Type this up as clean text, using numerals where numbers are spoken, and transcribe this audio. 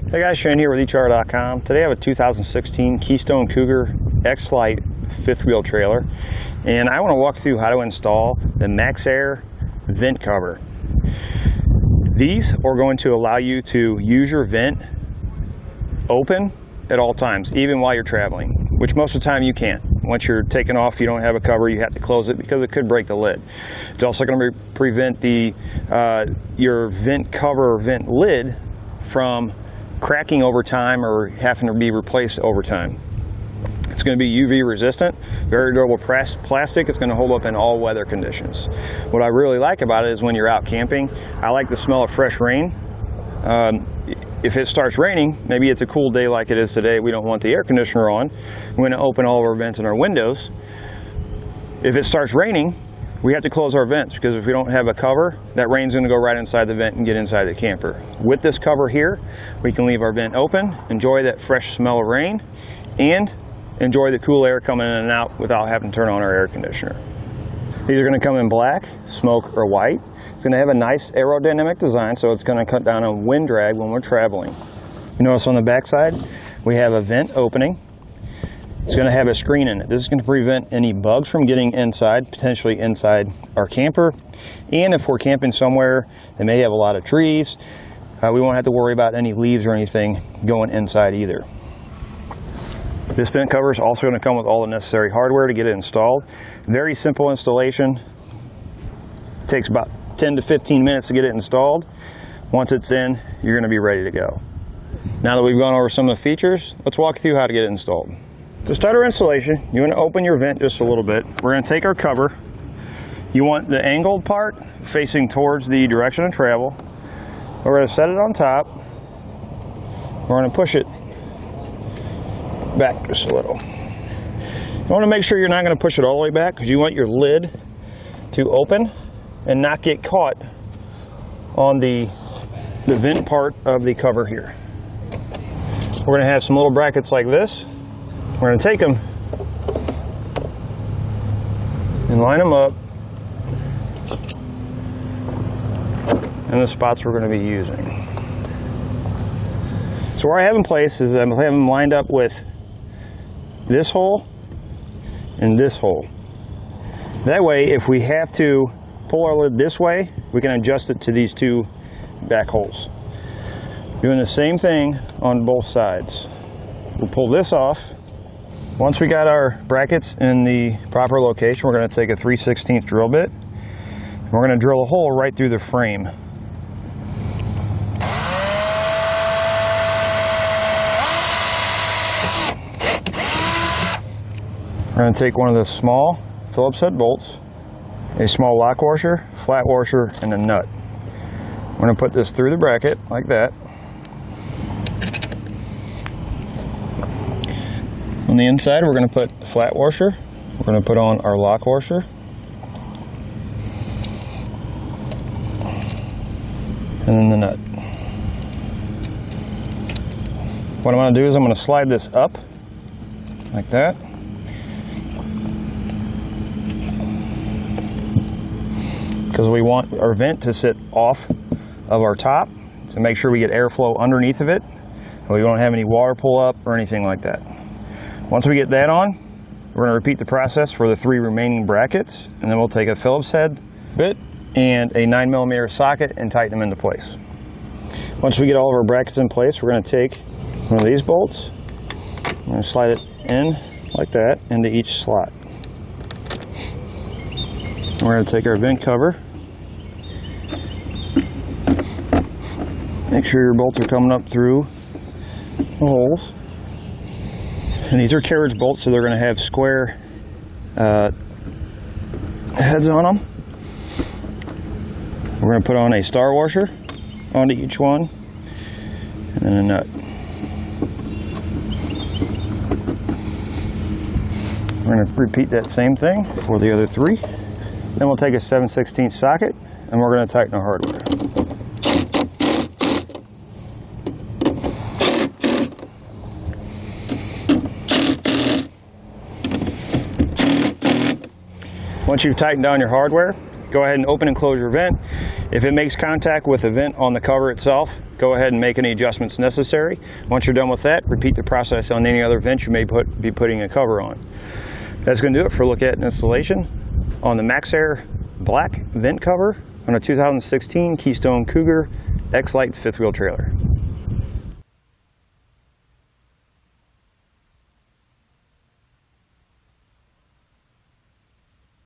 Hey guys, Shane here with eTrailer.com. Today I have a 2016 Keystone Cougar X-Lite fifth wheel trailer, and I want to walk through how to install the MaxxAir vent cover. These are going to allow you to use your vent open at all times, even while you're traveling, which most of the time you can't. Once you're taking off, you don't have a cover, you have to close it because it could break the lid. It's also going to prevent your vent cover or vent lid from cracking over time or having to be replaced over time. It's going to be UV resistant, very durable plastic. It's going to hold up in all weather conditions. What I really like about it is when you're out camping, I like the smell of fresh rain. If it starts raining, maybe it's a cool day like it is today, we don't want the air conditioner on. We're going to open all of our vents and our windows. If it starts raining, we have to close our vents because if we don't have a cover, that rain's going to go right inside the vent and get inside the camper. With this cover here, we can leave our vent open, enjoy that fresh smell of rain, and enjoy the cool air coming in and out without having to turn on our air conditioner. These are going to come in black, smoke, or white. It's going to have a nice aerodynamic design, so it's going to cut down on wind drag when we're traveling. You notice on the back side, we have a vent opening. It's going to have a screen in it. This is going to prevent any bugs from getting inside, potentially inside our camper. And if we're camping somewhere that may have a lot of trees, we won't have to worry about any leaves or anything going inside either. This vent cover is also going to come with all the necessary hardware to get it installed. Very simple installation. It takes about 10 to 15 minutes to get it installed. Once it's in, you're going to be ready to go. Now that we've gone over some of the features, let's walk through how to get it installed. To start our installation, you want to open your vent just a little bit. We're going to take our cover. You want the angled part facing towards the direction of travel. We're going to set it on top. We're going to push it back just a little. You want to make sure you're not going to push it all the way back because you want your lid to open and not get caught on the vent part of the cover here. We're going to have some little brackets like this. We're going to take them and line them up in the spots we're going to be using. So where I have them placed is I have them lined up with this hole and this hole. That way, if we have to pull our lid this way, we can adjust it to these two back holes. Doing the same thing on both sides. We'll pull this off. Once we got our brackets in the proper location, we're going to take a 3/16 drill bit. And we're going to drill a hole right through the frame. We're going to take one of the small Phillips head bolts, a small lock washer, flat washer, and a nut. We're going to put this through the bracket like that. On the inside, we're going to put the flat washer. We're going to put on our lock washer. And then the nut. What I'm going to do is I'm going to slide this up like that. Because we want our vent to sit off of our top to make sure we get airflow underneath of it. And we don't have any water pull up or anything like that. Once we get that on, we're going to repeat the process for the 3 remaining brackets, and then we'll take a Phillips head bit and a 9mm socket and tighten them into place. Once we get all of our brackets in place, we're going to take one of these bolts, we're going to slide it in like that into each slot. We're going to take our vent cover. Make sure your bolts are coming up through the holes. And these are carriage bolts, so they're going to have square heads on them. We're going to put on a star washer onto each one, and then a nut. We're going to repeat that same thing for the other 3. Then we'll take a 7/16 socket, and we're going to tighten our hardware. Once you've tightened down your hardware, go ahead and open and close your vent. If it makes contact with the vent on the cover itself, go ahead and make any adjustments necessary. Once you're done with that, repeat the process on any other vent you may be putting a cover on. That's going to do it for a look at installation on the MaxxAir black vent cover on a 2016 Keystone Cougar X-Lite fifth wheel trailer.